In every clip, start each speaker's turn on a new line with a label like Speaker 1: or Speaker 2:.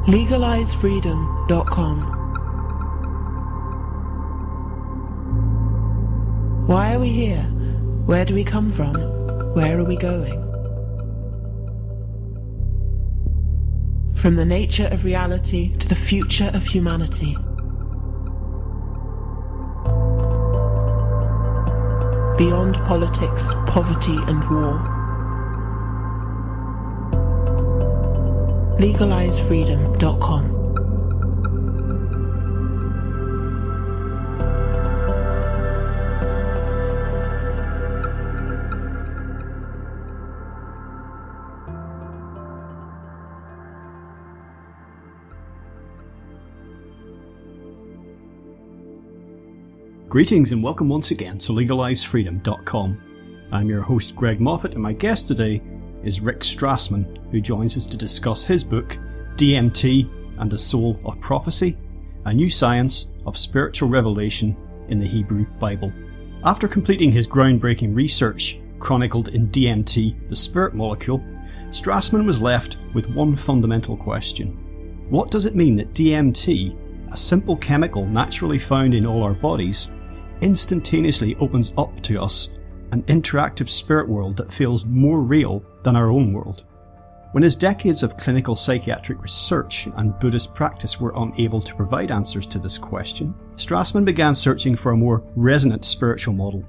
Speaker 1: LegalizeFreedom.com. Why are we here? Where do we come from? Where are we going? From the nature of reality to the future of humanity. Beyond politics, poverty and war. LegalizeFreedom.com.
Speaker 2: Greetings and welcome once again to LegalizeFreedom.com. I'm your host Greg Moffat, and my guest today is Rick Strassman, who joins us to discuss his book DMT and the Soul of Prophecy, a new science of spiritual revelation in the Hebrew Bible. After completing his groundbreaking research chronicled in DMT, the spirit molecule, Strassman was left with one fundamental question. What does it mean that DMT, a simple chemical naturally found in all our bodies, instantaneously opens up to us an interactive spirit world that feels more real than our own world? When his decades of clinical psychiatric research and Buddhist practice were unable to provide answers to this question, Strassman began searching for a more resonant spiritual model.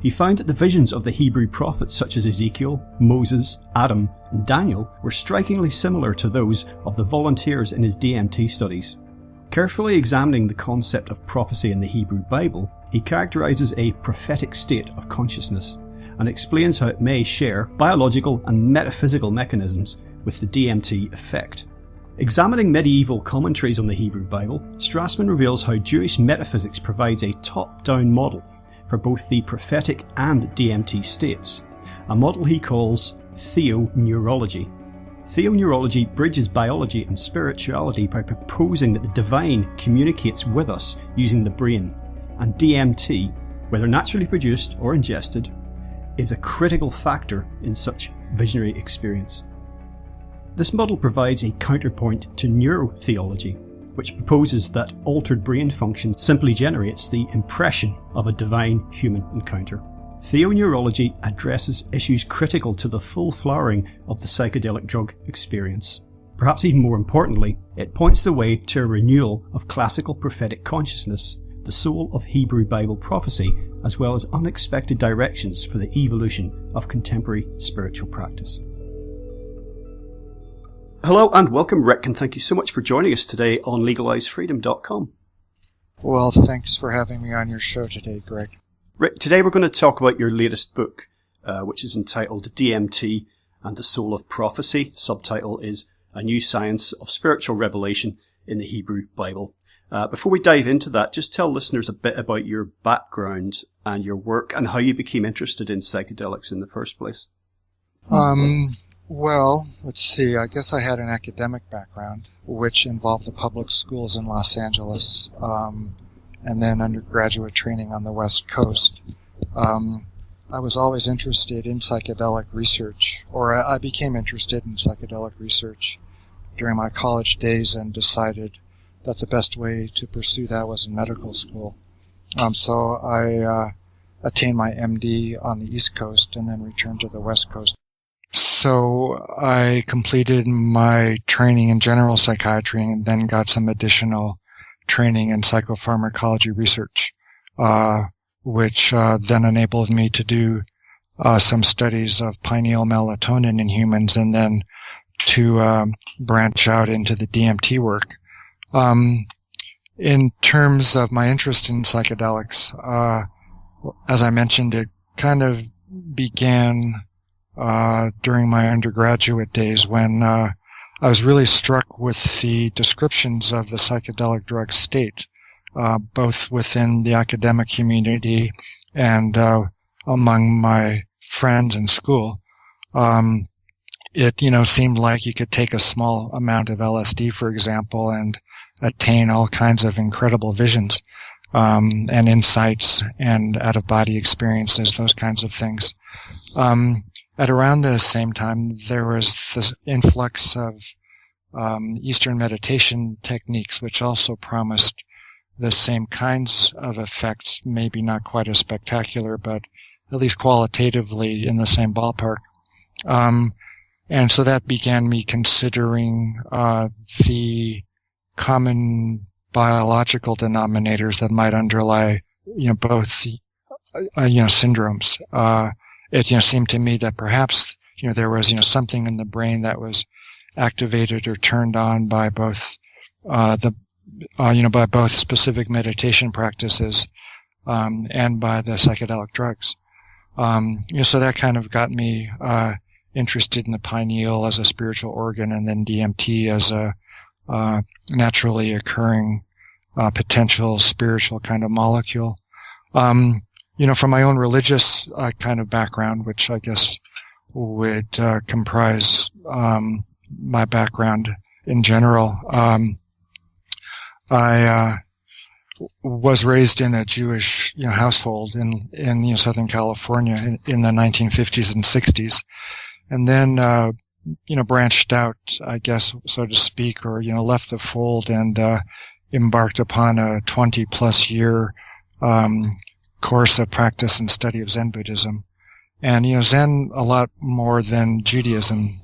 Speaker 2: He found that the visions of the Hebrew prophets such as Ezekiel, Moses, Adam, and Daniel were strikingly similar to those of the volunteers in his DMT studies. Carefully examining the concept of prophecy in the Hebrew Bible, he characterizes a prophetic state of consciousness and explains how it may share biological and metaphysical mechanisms with the DMT effect. Examining medieval commentaries on the Hebrew Bible, Strassman reveals how Jewish metaphysics provides a top-down model for both the prophetic and DMT states, a model he calls theoneurology. Theoneurology bridges biology and spirituality by proposing that the divine communicates with us using the brain, and DMT, whether naturally produced or ingested, is a critical factor in such visionary experience. This model provides a counterpoint to neurotheology, which proposes that altered brain function simply generates the impression of a divine human encounter. Theoneurology addresses issues critical to the full flowering of the psychedelic drug experience. Perhaps even more importantly, it points the way to a renewal of classical prophetic consciousness, the soul of Hebrew Bible prophecy, as well as unexpected directions for the evolution of contemporary spiritual practice. Hello and welcome, Rick, and thank you so much for joining us today on LegalizeFreedom.com.
Speaker 3: Well, thanks for having me on your show today, Greg.
Speaker 2: Rick, today we're going to talk about your latest book, which is entitled DMT and the Soul of Prophecy. Subtitle is A New Science of Spiritual Revelation in the Hebrew Bible. Before we dive into that, just tell listeners a bit about your background and your work and how you became interested in psychedelics in the first place.
Speaker 3: Well, let's see. I guess I had an academic background, which involved the public schools in Los Angeles, and then undergraduate training on the West Coast. I was always interested in psychedelic research, or I became interested in psychedelic research during my college days and decided that the best way to pursue that was in medical school. So I attained my MD on the East Coast and then returned to the West Coast. So I completed my training in general psychiatry and then got some additional training in psychopharmacology research, which then enabled me to do some studies of pineal melatonin in humans and then to branch out into the DMT work. In terms of my interest in psychedelics, as I mentioned, it kind of began during my undergraduate days when I was really struck with the descriptions of the psychedelic drug state, both within the academic community and among my friends in school. It, seemed like you could take a small amount of LSD, for example, and attain all kinds of incredible visions, and insights and out-of-body experiences, those kinds of things. At around the same time, there was this influx of Eastern meditation techniques, which also promised the same kinds of effects, maybe not quite as spectacular, but at least qualitatively in the same ballpark. And so that began me considering the common biological denominators that might underlie, both, syndromes. It, seemed to me that perhaps, there was, something in the brain that was activated or turned on by both, by both specific meditation practices, and by the psychedelic drugs. So that kind of got me, interested in the pineal as a spiritual organ, and then DMT as a, naturally occurring, potential spiritual kind of molecule. From my own religious, kind of background, which I guess would, comprise, my background in general. I was raised in a Jewish, household in Southern California in the 1950s and 60s, and then branched out, I guess, so to speak, or left the fold and embarked upon a 20-plus year course of practice and study of Zen Buddhism. And Zen, a lot more than Judaism,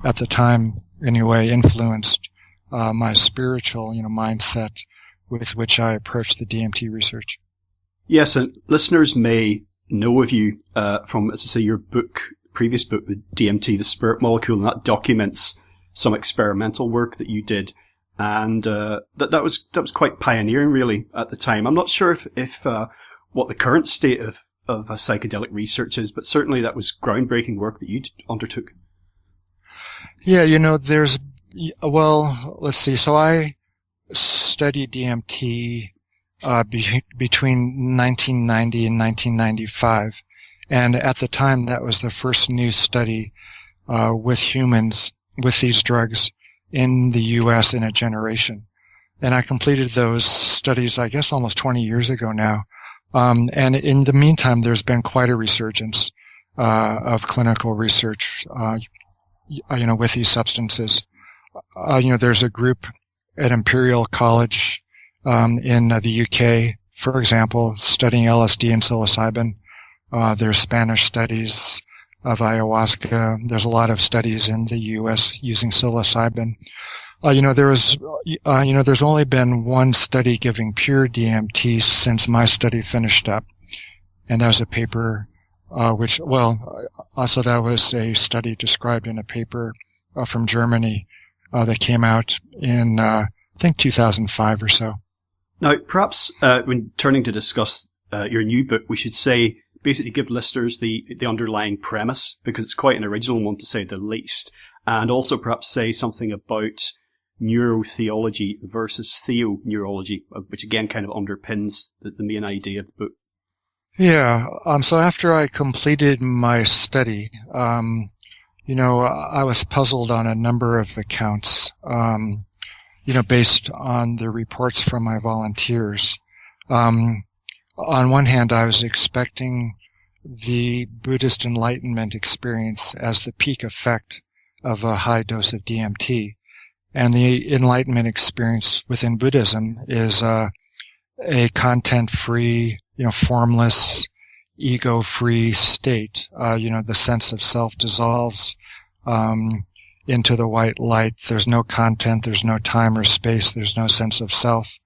Speaker 3: at the time anyway, influenced my spiritual mindset with which I approached the DMT research.
Speaker 2: Yes, and listeners may know of you from, as I say, your previous book, the DMT, the Spirit Molecule, and that documents some experimental work that you did, and that was quite pioneering, really, at the time. I'm not sure if what the current state of psychedelic research is, but certainly that was groundbreaking work that you undertook.
Speaker 3: Yeah, let's see. So I studied DMT between 1990 and 1995. And at the time, that was the first new study with humans with these drugs in the U.S. in a generation. And I completed those studies, I guess, almost 20 years ago now. And in the meantime, there's been quite a resurgence of clinical research, with these substances. There's a group at Imperial College in the UK, for example, studying LSD and psilocybin. There's Spanish studies of ayahuasca. There's a lot of studies in the U.S. using psilocybin. There's only been one study giving pure DMT since my study finished up. And that was a paper, also that was a study described in a paper from Germany that came out in, I think 2005 or so.
Speaker 2: Now, perhaps when turning to discuss your new book, we should say, basically give listeners the underlying premise, because it's quite an original one to say the least, and also perhaps say something about neurotheology versus theoneurology, which again kind of underpins the main idea of the book.
Speaker 3: Yeah. So after I completed my study, I was puzzled on a number of accounts, based on the reports from my volunteers. On one hand, I was expecting the Buddhist enlightenment experience as the peak effect of a high dose of DMT. And the enlightenment experience within Buddhism is a content-free, formless, ego-free state. The sense of self dissolves into the white light. There's no content, there's no time or space, there's no sense of self.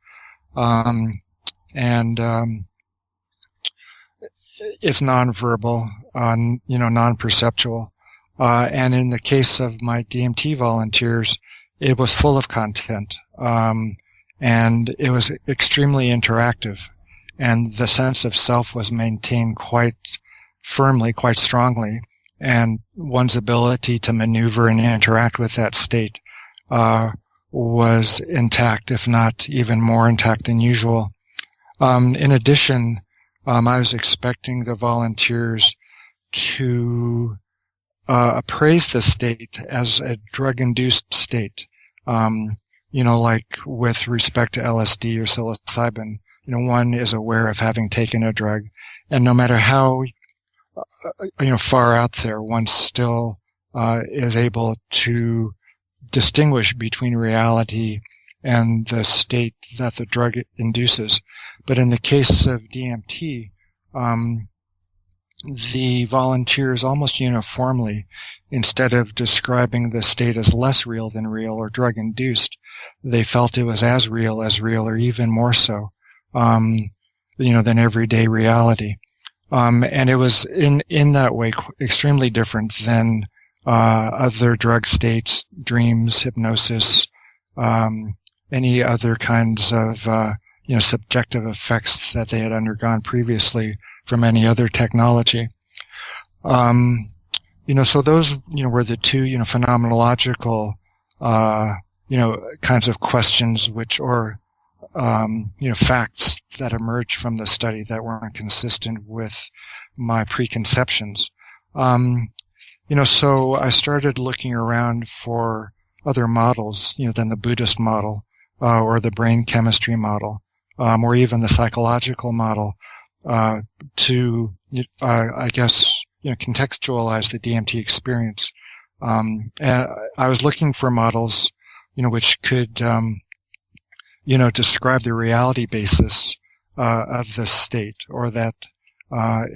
Speaker 3: It's nonverbal, non-perceptual. And in the case of my DMT volunteers, it was full of content, and it was extremely interactive, and the sense of self was maintained quite firmly, quite strongly, and one's ability to maneuver and interact with that state was intact, if not even more intact than usual. In addition, I was expecting the volunteers to appraise the state as a drug-induced state, like with respect to LSD or psilocybin. One is aware of having taken a drug, and no matter how, far out there, one still is able to distinguish between reality and the state that the drug induces. But in the case of DMT, the volunteers almost uniformly, instead of describing the state as less real than real or drug-induced, they felt it was as real, or even more so, than everyday reality. And it was in that way extremely different than other drug states, dreams, hypnosis, any other kinds of subjective effects that they had undergone previously from any other technology. So those were the two phenomenological kinds of questions facts that emerged from the study that weren't consistent with my preconceptions. So I started looking around for other models, than the Buddhist model, or the brain chemistry model, or even the psychological model, to, contextualize the DMT experience. And I was looking for models, which could, describe the reality basis, of the state, or that,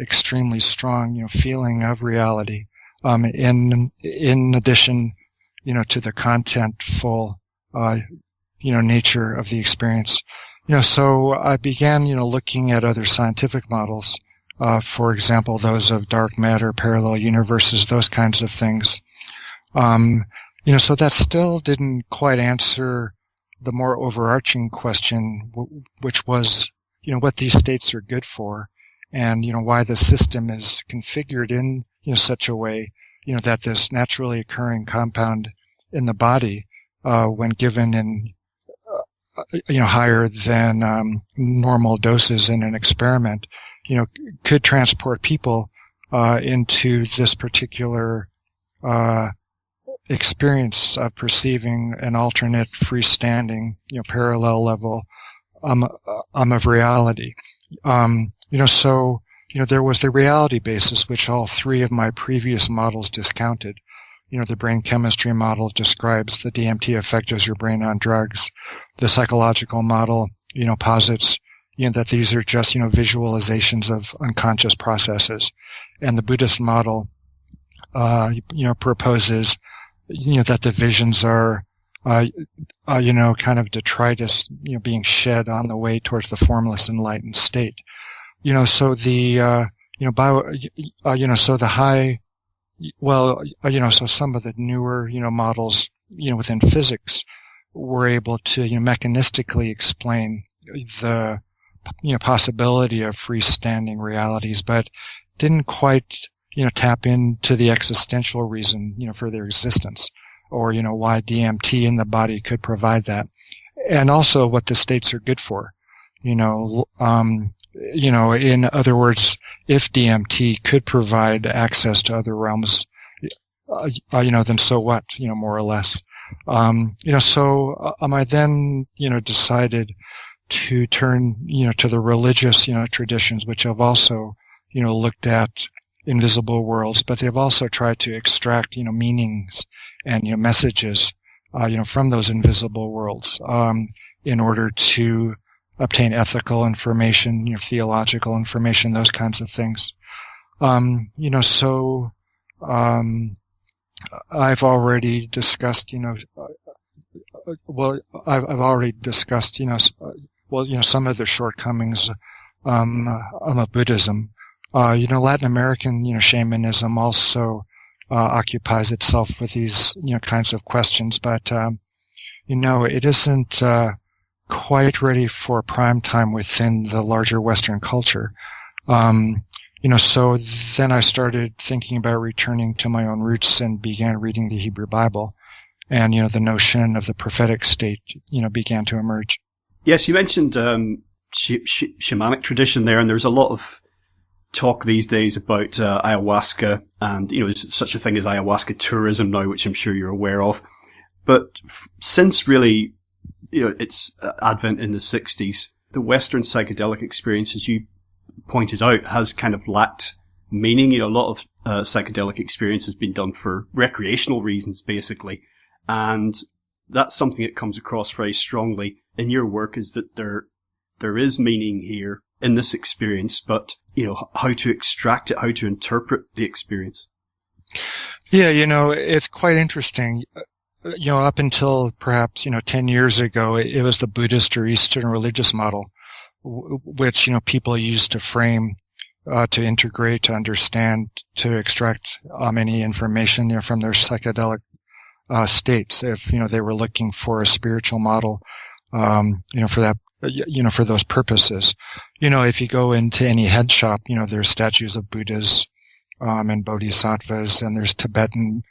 Speaker 3: extremely strong, feeling of reality, in addition, to the contentful, nature of the experience. So I began, looking at other scientific models, for example, those of dark matter, parallel universes, those kinds of things. So that still didn't quite answer the more overarching question, which was, what these states are good for, and, why the system is configured in, such a way, that this naturally occurring compound in the body, when given in, higher than, normal doses in an experiment, could transport people, into this particular, experience of perceiving an alternate freestanding, parallel level, of reality. So, there was the reality basis, which all three of my previous models discounted. The brain chemistry model describes the DMT effect as your brain on drugs. The psychological model, posits, that these are just, visualizations of unconscious processes. And the Buddhist model, proposes, that the visions are, kind of detritus, being shed on the way towards the formless enlightened state. So the, so the high, so some of the newer, models, within physics were able to, mechanistically explain the, possibility of freestanding realities, but didn't quite, tap into the existential reason, for their existence, or, why DMT in the body could provide that. And also what the states are good for, in other words, if DMT could provide access to other realms, then so what, more or less. So I then, decided to turn, to the religious, traditions, which have also, looked at invisible worlds, but they've also tried to extract, meanings and, messages, from those invisible worlds, in order to obtain ethical information, theological information, those kinds of things. So, I've already discussed, I've already discussed, some of the shortcomings, of Buddhism. Latin American, shamanism also, occupies itself with these, kinds of questions, but, it isn't, quite ready for prime time within the larger Western culture. So then I started thinking about returning to my own roots and began reading the Hebrew Bible. And, the notion of the prophetic state, began to emerge.
Speaker 2: Yes, you mentioned, shamanic tradition there, and there's a lot of talk these days about, ayahuasca, and, there's such a thing as ayahuasca tourism now, which I'm sure you're aware of. But since really, its advent in the 60s, the Western psychedelic experience, as you pointed out, has kind of lacked meaning. A lot of psychedelic experience has been done for recreational reasons, basically. And that's something that comes across very strongly in your work, is that there is meaning here in this experience, but, how to extract it, how to interpret the experience.
Speaker 3: Yeah, it's quite interesting. Up until perhaps, 10 years ago, it was the Buddhist or Eastern religious model, which, people used to frame, to integrate, to understand, to extract any information, from their psychedelic states. If, they were looking for a spiritual model, for that, for those purposes. If you go into any head shop, there's statues of Buddhas, and bodhisattvas, and there's Tibetan,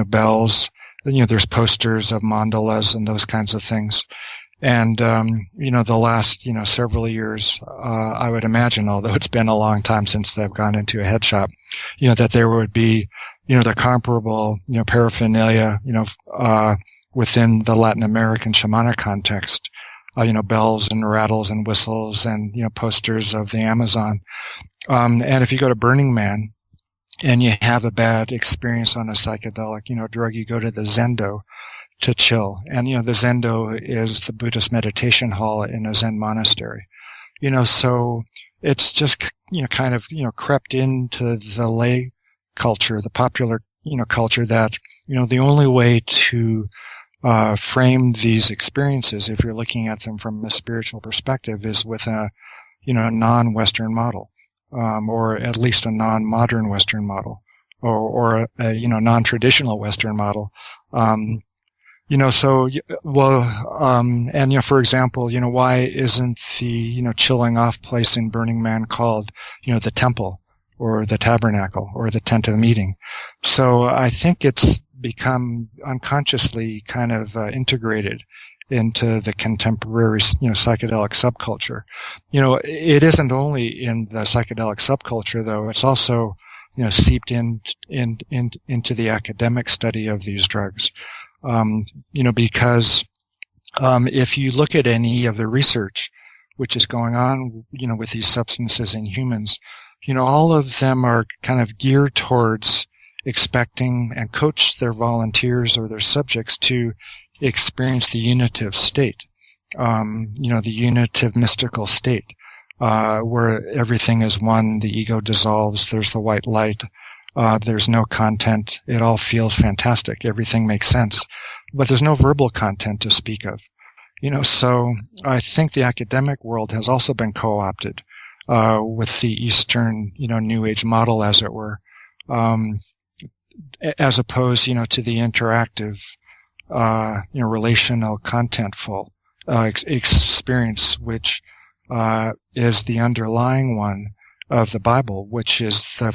Speaker 3: bells. There's posters of mandalas and those kinds of things. And, the last, several years, I would imagine, although it's been a long time since they've gone into a head shop, that there would be, the comparable, paraphernalia, within the Latin American shamanic context, bells and rattles and whistles and, posters of the Amazon. And if you go to Burning Man and you have a bad experience on a psychedelic, drug, you go to the Zendo to chill. And, the Zendo is the Buddhist meditation hall in a Zen monastery. So it's just, kind of, crept into the lay culture, the popular, culture that, the only way to frame these experiences, if you're looking at them from a spiritual perspective, is with a, non-Western model, or at least a non-modern Western model, or a non-traditional Western model. For example, why isn't the, chilling off place in Burning Man called, the temple or the tabernacle or the tent of meeting? So I think it's become unconsciously kind of integrated into the contemporary, psychedelic subculture. It isn't only in the psychedelic subculture, though. It's also, seeped into the academic study of these drugs. Because if you look at any of the research which is going on, with these substances in humans, all of them are kind of geared towards expecting and coach their volunteers or their subjects to experience the unitive state, the unitive mystical state, where everything is one, the ego dissolves, there's the white light, there's no content, it all feels fantastic, everything makes sense, but there's no verbal content to speak of. So I think the academic world has also been co-opted, with the Eastern, New Age model, as it were, as opposed, to the interactive, relational, contentful, experience, which, is the underlying one of the Bible, which is the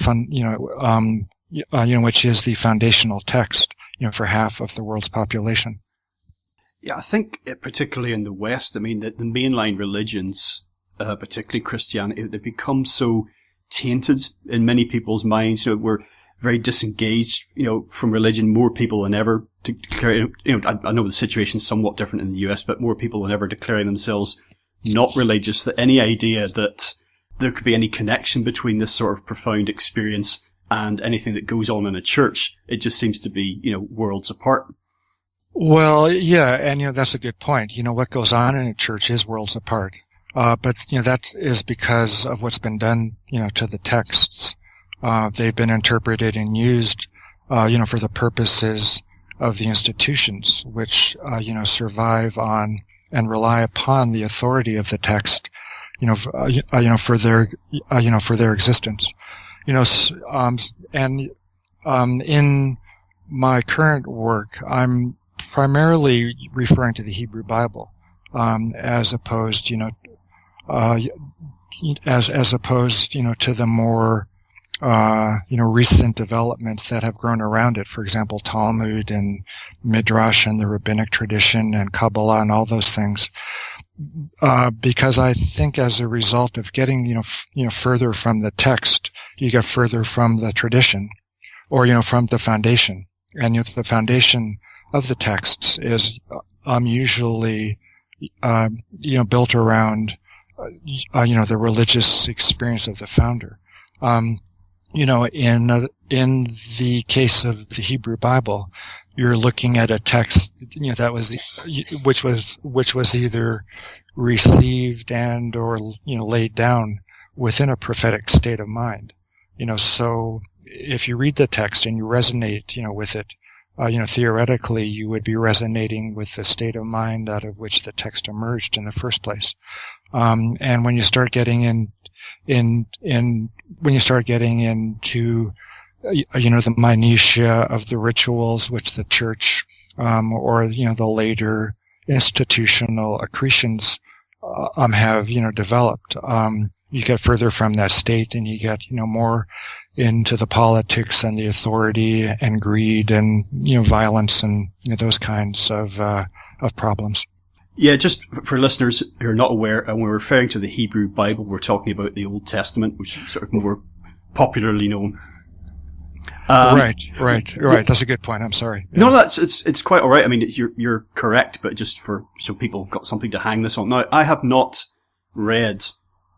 Speaker 3: which is the foundational text, for half of the world's population.
Speaker 2: Yeah, I think particularly in the West, the mainline religions, particularly Christianity, they become so tainted in many people's minds. We're very disengaged, from religion. More people than ever declare, I know the situation's somewhat different in the US, but more people than ever declaring themselves not religious. That any idea that there could be any connection between this sort of profound experience and anything that goes on in a church, it just seems to be, worlds apart.
Speaker 3: Well, yeah, and, that's a good point. What goes on in a church is worlds apart. But, that is because of what's been done, to the texts. They've been interpreted and used, for the purposes of the institutions, which, survive on and rely upon the authority of the text, for their existence. In my current work, I'm primarily referring to the Hebrew Bible, as opposed, as opposed, to the more, recent developments that have grown around it. For example, Talmud and Midrash and the rabbinic tradition and Kabbalah and all those things. Because I think as a result of getting, further from the text, you get further from the tradition, or, from the foundation. And the foundation of the texts is, usually, built around, the religious experience of the founder. in the case of the Hebrew Bible, you're looking at a text, which was either received and or laid down within a prophetic state of mind. So if you read the text and you resonate, with it, theoretically you would be resonating with the state of mind out of which the text emerged in the first place. And when you start getting into the minutiae of the rituals which the church, or the later institutional accretions have developed, you get further from that state, and you get more into the politics and the authority and greed and violence and those kinds of problems.
Speaker 2: Yeah, just for listeners who are not aware, when we're referring to the Hebrew Bible, we're talking about the Old Testament, which is sort of more popularly known.
Speaker 3: Right. That's a good point. I'm sorry. Yeah.
Speaker 2: No, it's quite all right. I mean, you're correct, but just so people have got something to hang this on. Now, I have not read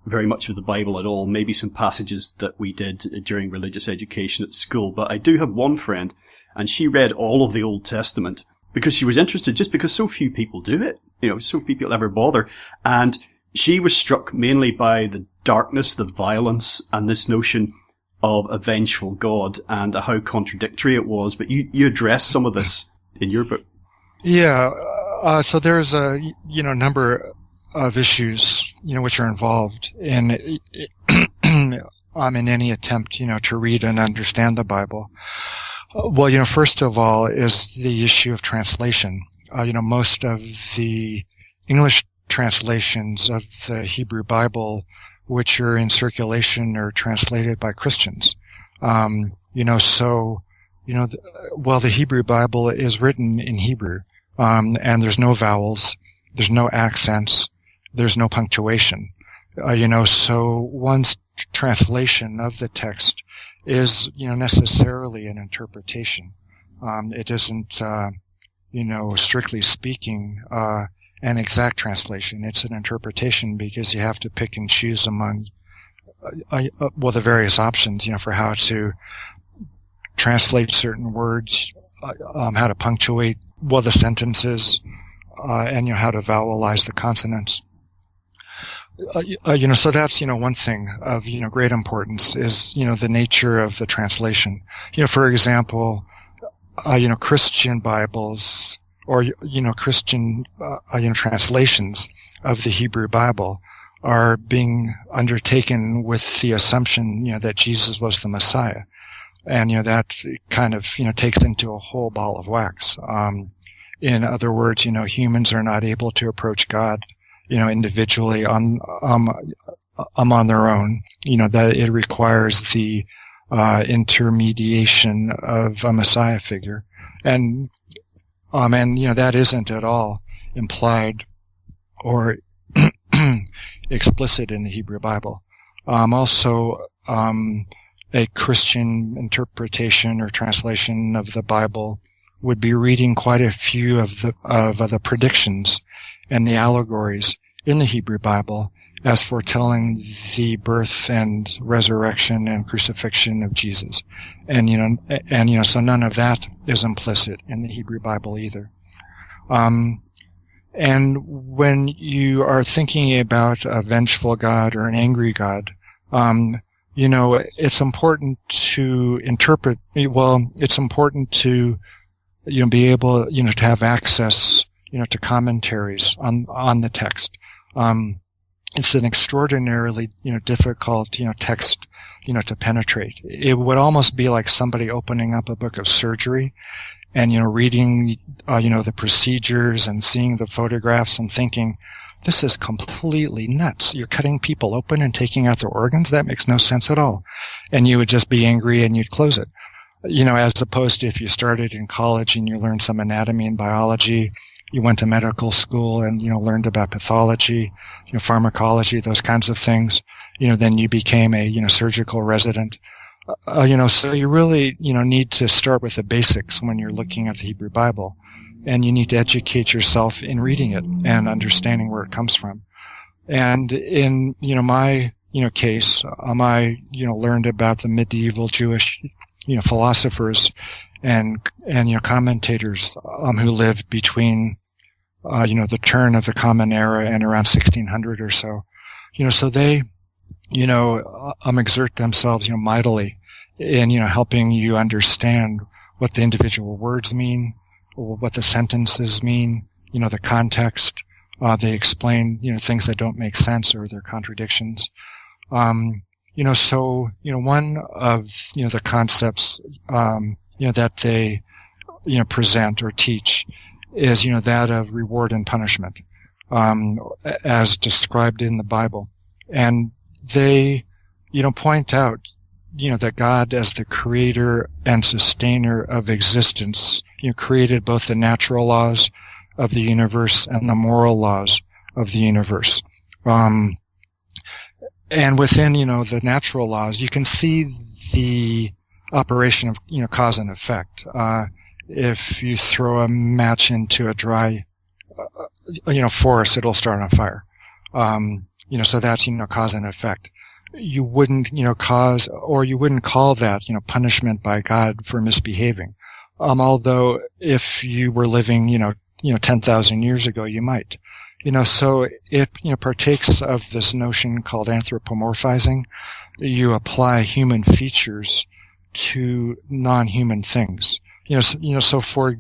Speaker 2: very much of the Bible at all. Maybe some passages that we did during religious education at school, but I do have one friend, and she read all of the Old Testament because she was interested, just because so few people do it. So few people ever bother, and she was struck mainly by the darkness, the violence, and this notion of a vengeful God and how contradictory it was. But you address some of this in your book.
Speaker 3: Yeah. So there's a, number of issues, which are involved in any attempt, to read and understand the Bible. Well, first of all is the issue of translation. Most of the English translations of the Hebrew Bible, which are in circulation, are translated by Christians. The Hebrew Bible is written in Hebrew, and there's no vowels, there's no accents, there's no punctuation. So one's translation of the text is, necessarily an interpretation. It isn't, strictly speaking, an exact translation. It's an interpretation because you have to pick and choose among, the various options, for how to translate certain words, how to punctuate, the sentences, and, how to vowelize the consonants. So that's, one thing of, great importance is, the nature of the translation. For example, Christian Bibles or, Christian, translations of the Hebrew Bible are being undertaken with the assumption, that Jesus was the Messiah. And, that kind of, takes into a whole ball of wax. In other words, humans are not able to approach God, individually on their own, that it requires the, intermediation of a Messiah figure. And that isn't at all implied or explicit in the Hebrew Bible. Also, a Christian interpretation or translation of the Bible would be reading quite a few of the predictions and the allegories in the Hebrew Bible as foretelling the birth and resurrection and crucifixion of Jesus. And so none of that is implicit in the Hebrew Bible either. And when you are thinking about a vengeful God or an angry God, it's important to interpret, it's important to, be able, to have access, to commentaries on the text. It's an extraordinarily, difficult, text, to penetrate. It would almost be like somebody opening up a book of surgery and, reading, the procedures and seeing the photographs and thinking, this is completely nuts. You're cutting people open and taking out their organs? That makes no sense at all. And you would just be angry and you'd close it. As opposed to if you started in college and you learned some anatomy and biology, you went to medical school and, learned about pathology, pharmacology, those kinds of things, then you became a, surgical resident. So you really, need to start with the basics when you're looking at the Hebrew Bible. And you need to educate yourself in reading it and understanding where it comes from. And in, my, case, I, learned about the medieval Jewish, philosophers and commentators, who lived between, the turn of the Common Era and around 1600 or so. So they, exert themselves, mightily in, helping you understand what the individual words mean, or what the sentences mean, the context. They explain, things that don't make sense or they're contradictions. So, one of, the concepts, that they, present or teach is, that of reward and punishment, as described in the Bible. And they, point out, that God, as the creator and sustainer of existence, created both the natural laws of the universe and the moral laws of the universe. And within, the natural laws, you can see the operation of, cause and effect. If you throw a match into a dry, forest, it'll start on fire. So that's, cause and effect. You wouldn't, cause, or you wouldn't call that, punishment by God for misbehaving. Although if you were living, 10,000 years ago, you might. So it, partakes of this notion called anthropomorphizing. You apply human features to non-human things. So for,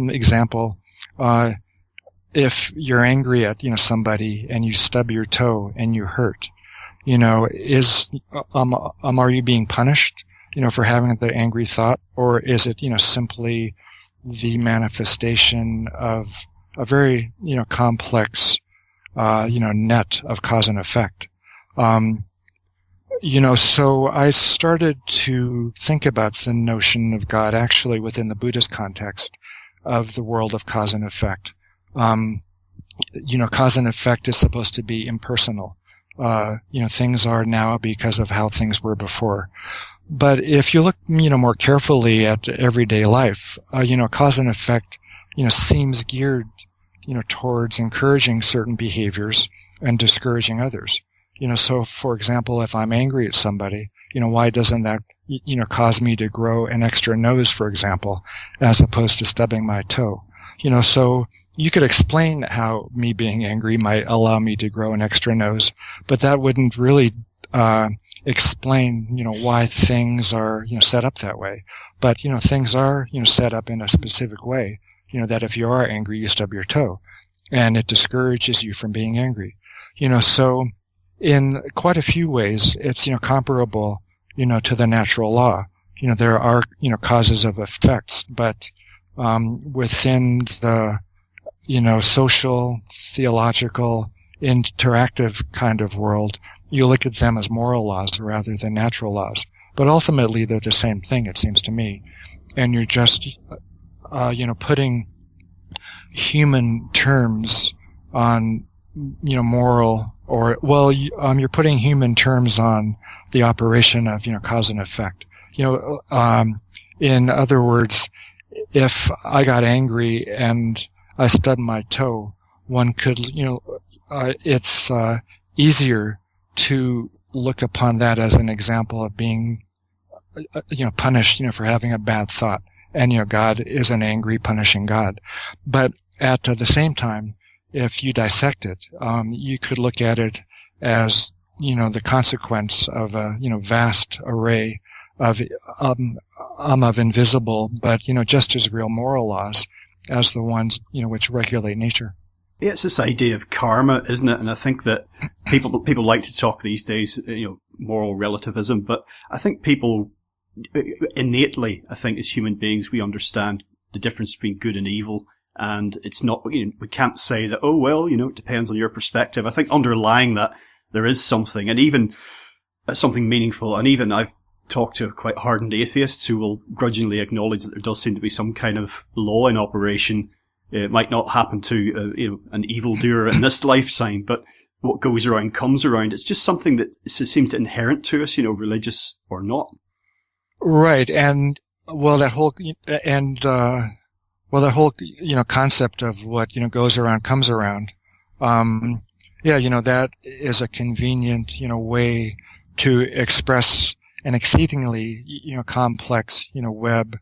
Speaker 3: example, if you're angry at, somebody and you stub your toe and you hurt, are you being punished, for having the angry thought? Or is it, simply the manifestation of a very, complex, net of cause and effect? So I started to think about the notion of God actually within the Buddhist context of the world of cause and effect. Cause and effect is supposed to be impersonal. Things are now because of how things were before. But if you look, more carefully at everyday life, cause and effect, seems geared, towards encouraging certain behaviors and discouraging others. So for example, if I'm angry at somebody, why doesn't that, cause me to grow an extra nose, for example, as opposed to stubbing my toe? So you could explain how me being angry might allow me to grow an extra nose, but that wouldn't really, explain, why things are, set up that way. But, things are, set up in a specific way, that if you are angry, you stub your toe, and it discourages you from being angry. So in quite a few ways, it's, comparable, to the natural law. There are, causes of effects, but, within the, social, theological, interactive kind of world, you look at them as moral laws rather than natural laws. But ultimately, they're the same thing, it seems to me. And you're just, putting human terms on, moral, or, well, you're putting human terms on the operation of, cause and effect. In other words, if I got angry and I stubbed my toe, one could, it's easier to look upon that as an example of being, punished, for having a bad thought. And, God is an angry, punishing God. But at the same time, if you dissect it, you could look at it as, the consequence of a, vast array of invisible, but, just as real moral laws as the ones, which regulate nature.
Speaker 2: Yeah, it's this idea of karma, isn't it? And I think that people like to talk these days, moral relativism, but I think people innately, as human beings, we understand the difference between good and evil. And it's not, we can't say that, oh, well, it depends on your perspective. I think underlying that, there is something, and even something meaningful. And even I've talked to quite hardened atheists who will grudgingly acknowledge that there does seem to be some kind of law in operation. It might not happen to, an evildoer in this lifetime, but what goes around comes around. It's just something that seems inherent to us, religious or not.
Speaker 3: Right. And, that whole concept of what, goes around comes around, yeah, that is a convenient, way to express an exceedingly, complex, web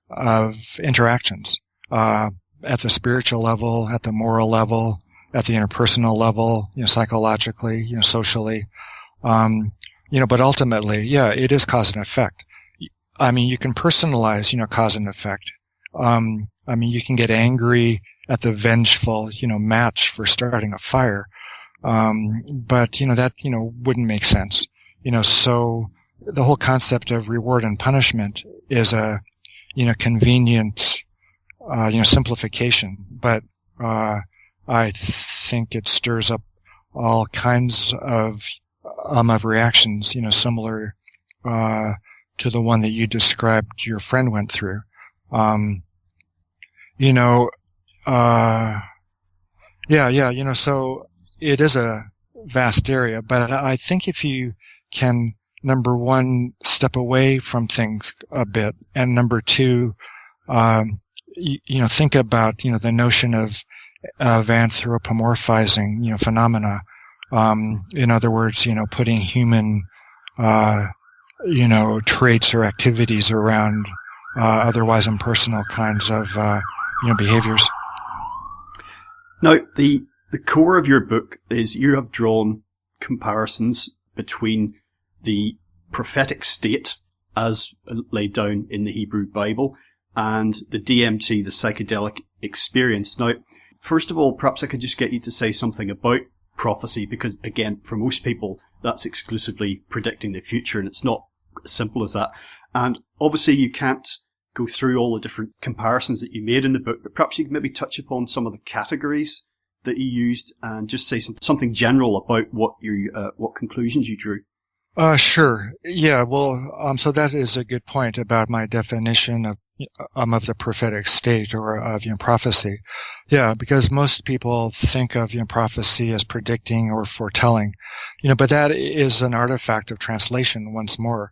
Speaker 3: of interactions, at the spiritual level, at the moral level, at the interpersonal level, psychologically, socially. But ultimately, yeah, it is cause and effect. I mean, you can personalize, cause and effect. You can get angry at the vengeful, match for starting a fire. But, that, wouldn't make sense. So the whole concept of reward and punishment is a, convenient, simplification. But, I think it stirs up all kinds of reactions, similar, to the one that you described your friend went through. So it is a vast area, but I think if you can, number one, step away from things a bit, and number two, think about, the notion of anthropomorphizing, phenomena. In other words, putting human, traits or activities around, otherwise impersonal kinds of, behaviors.
Speaker 2: Now, the core of your book is you have drawn comparisons between the prophetic state as laid down in the Hebrew Bible and the DMT, the psychedelic experience. Now, first of all, perhaps I could just get you to say something about prophecy, because again, for most people, that's exclusively predicting the future, and it's not as simple as that. And obviously you can't go through all the different comparisons that you made in the book, but perhaps you could maybe touch upon some of the categories that you used and just say something general about what conclusions you drew.
Speaker 3: Sure. Yeah. Well, so that is a good point about my definition of the prophetic state, or of, prophecy. Yeah, because most people think of, prophecy as predicting or foretelling, but that is an artifact of translation once more.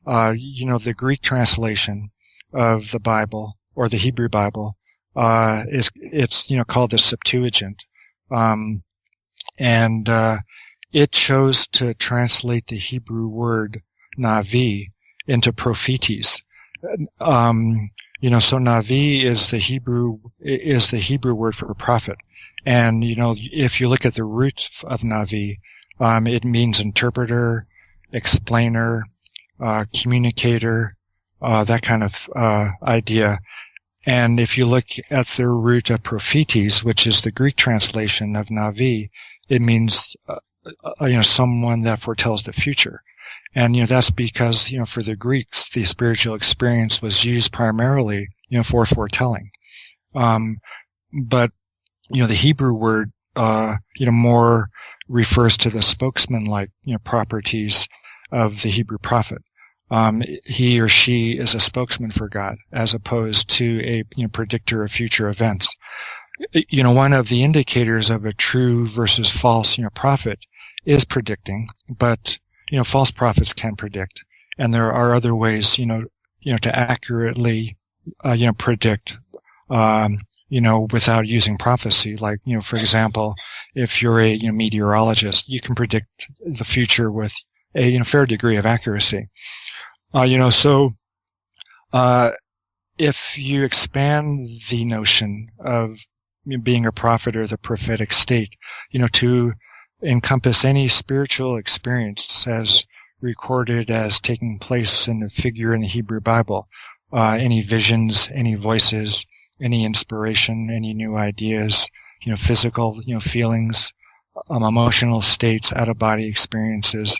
Speaker 3: The Greek translation of the Bible, or the Hebrew Bible, it's called the Septuagint. It chose to translate the Hebrew word navi into prophetes. So navi is the Hebrew word for prophet. And, if you look at the root of navi, it means interpreter, explainer, communicator, that kind of, idea. And if you look at the root of prophetes, which is the Greek translation of navi, it means, someone that foretells the future. And, that's because, for the Greeks, the spiritual experience was used primarily, for foretelling. But, the Hebrew word, more refers to the spokesman-like, properties of the Hebrew prophet. He or she is a spokesman for God, as opposed to a, predictor of future events. One of the indicators of a true versus false, prophet is predicting, but, false prophets can predict. And there are other ways, to accurately, predict, without using prophecy. Like, for example, if you're a, meteorologist, you can predict the future with a, fair degree of accuracy. If you expand the notion of being a prophet or the prophetic state, to encompass any spiritual experience as recorded as taking place in a figure in the Hebrew Bible, any visions, any voices, any inspiration, any new ideas, physical, feelings, emotional states, out-of-body experiences,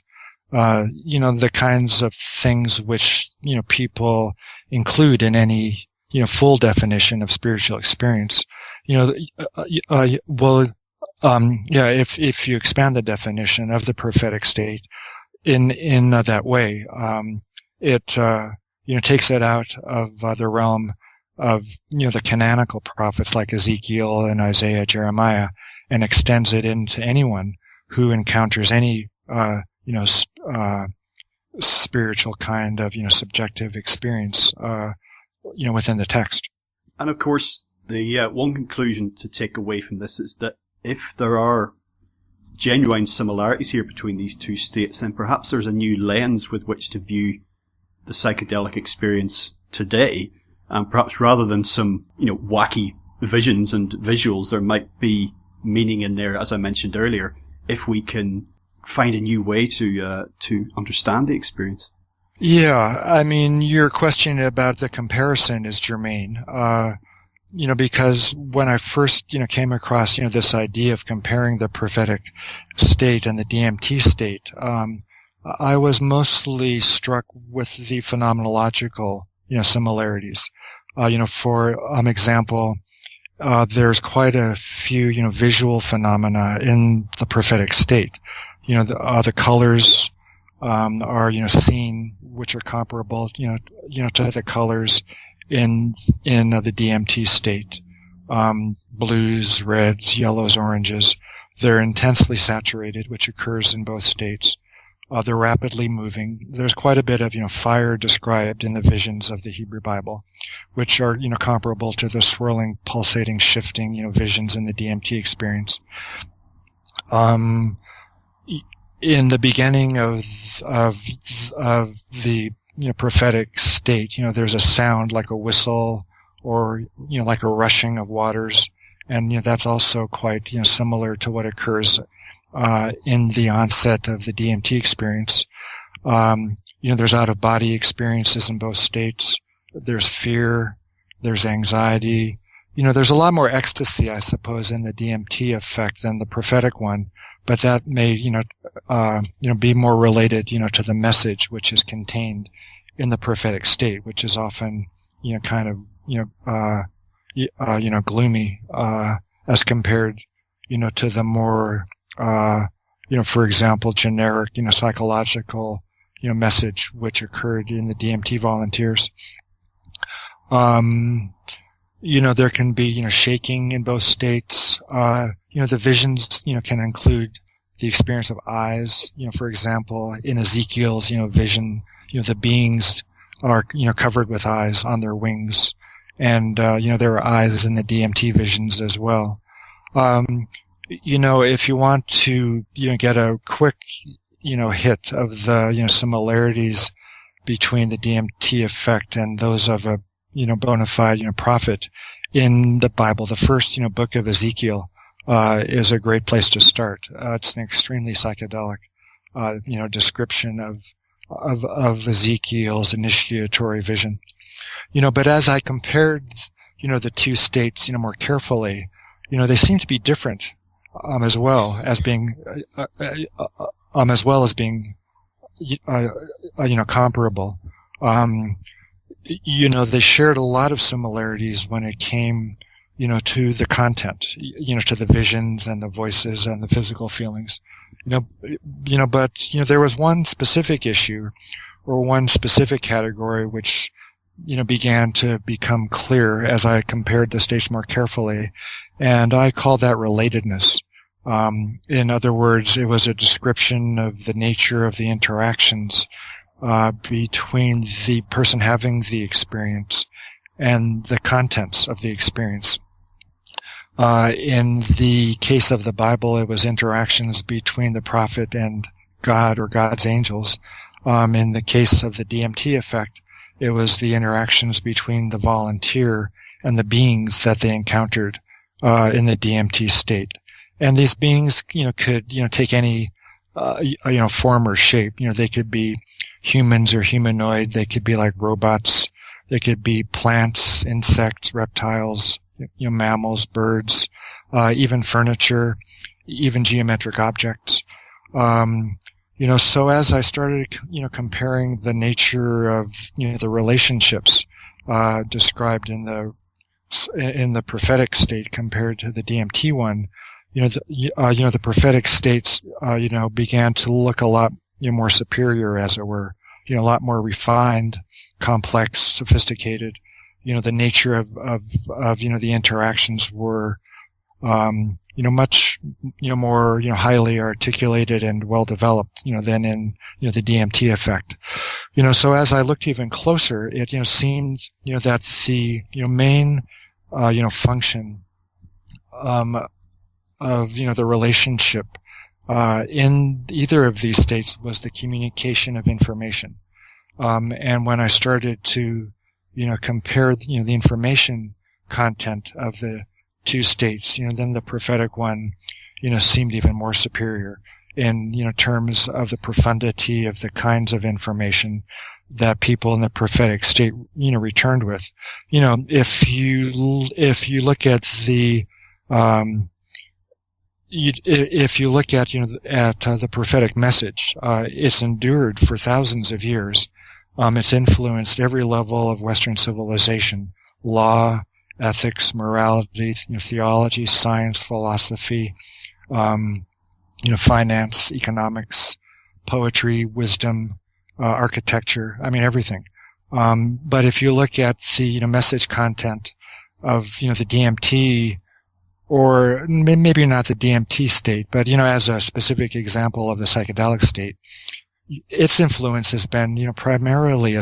Speaker 3: the kinds of things which, people include in any, full definition of spiritual experience. If you expand the definition of the prophetic state in that way, it takes it out of the realm of, the canonical prophets like Ezekiel and Isaiah, Jeremiah, and extends it into anyone who encounters any, spiritual kind of, subjective experience, within the text.
Speaker 2: And of course, the one conclusion to take away from this is that if there are genuine similarities here between these two states, then perhaps there's a new lens with which to view the psychedelic experience today. And perhaps rather than some, wacky visions and visuals, there might be meaning in there, as I mentioned earlier, if we can find a new way to understand the experience.
Speaker 3: Yeah, I mean, your question about the comparison is germane. Because when I first, came across, this idea of comparing the prophetic state and the DMT state, I was mostly struck with the phenomenological, similarities. For example, there's quite a few, visual phenomena in the prophetic state. The colors, are, seen, which are comparable, to the colors in the DMT state. Blues, reds, yellows, oranges. They're intensely saturated, which occurs in both states. They're rapidly moving. There's quite a bit of, fire described in the visions of the Hebrew Bible, which are, comparable to the swirling, pulsating, shifting, visions in the DMT experience. In the beginning of the, prophetic state, there's a sound like a whistle or, like a rushing of waters. And, that's also quite, similar to what occurs in the onset of the DMT experience. There's out-of-body experiences in both states. There's fear. There's anxiety. There's a lot more ecstasy, I suppose, in the DMT effect than the prophetic one, but that may, be more related, to the message which is contained in the prophetic state, which is often, kind of, gloomy, as compared, to the more, for example, generic, psychological, message which occurred in the DMT volunteers. There can be, shaking in both states. The visions, can include the experience of eyes. For example, in Ezekiel's, vision, the beings are, covered with eyes on their wings. And, there are eyes in the DMT visions as well. If you want to, get a quick, hit of the, similarities between the DMT effect and those of a, bona fide, prophet in the Bible, the first, book of Ezekiel, is a great place to start. It's an extremely psychedelic, description of Ezekiel's initiatory vision. But as I compared, the two states, more carefully, they seem to be different, as well as being comparable. They shared a lot of similarities when it came, to the content, to the visions and the voices and the physical feelings, but there was one specific issue or one specific category which, began to become clear as I compared the states more carefully, and I call that relatedness. In other words, it was a description of the nature of the interactions between the person having the experience and the contents of the experience. In the case of the Bible, it was interactions between the prophet and God or God's angels. In the case of the DMT effect, it was the interactions between the volunteer and the beings that they encountered in the DMT state. And these beings, could, take any, form or shape. They could be humans or humanoid. They could be like robots. They could be plants, insects, reptiles, mammals, birds, even furniture, even geometric objects. So as I started, comparing the nature of, the relationships, described in the prophetic state compared to the DMT one, the prophetic states, began to look a lot, more superior, as it were, a lot more refined, complex, sophisticated. The nature of the interactions were, much, more, highly articulated and well developed, than in, the DMT effect. So as I looked even closer, it, seemed, that the, main, function, of, the relationship, in either of these states was the communication of information. And when I started to, compare, the information content of the two states, then the prophetic one, seemed even more superior in, terms of the profundity of the kinds of information that people in the prophetic state, returned with. If you look at the, if you look at, the prophetic message, it's endured for thousands of years. It's influenced every level of Western civilization: law, ethics, morality, theology, science, philosophy, finance, economics, poetry, wisdom, architecture. I mean, everything. But if you look at the, message content of, the DMT, or maybe not the DMT state, but, as a specific example of the psychedelic state, its influence has been, primarily in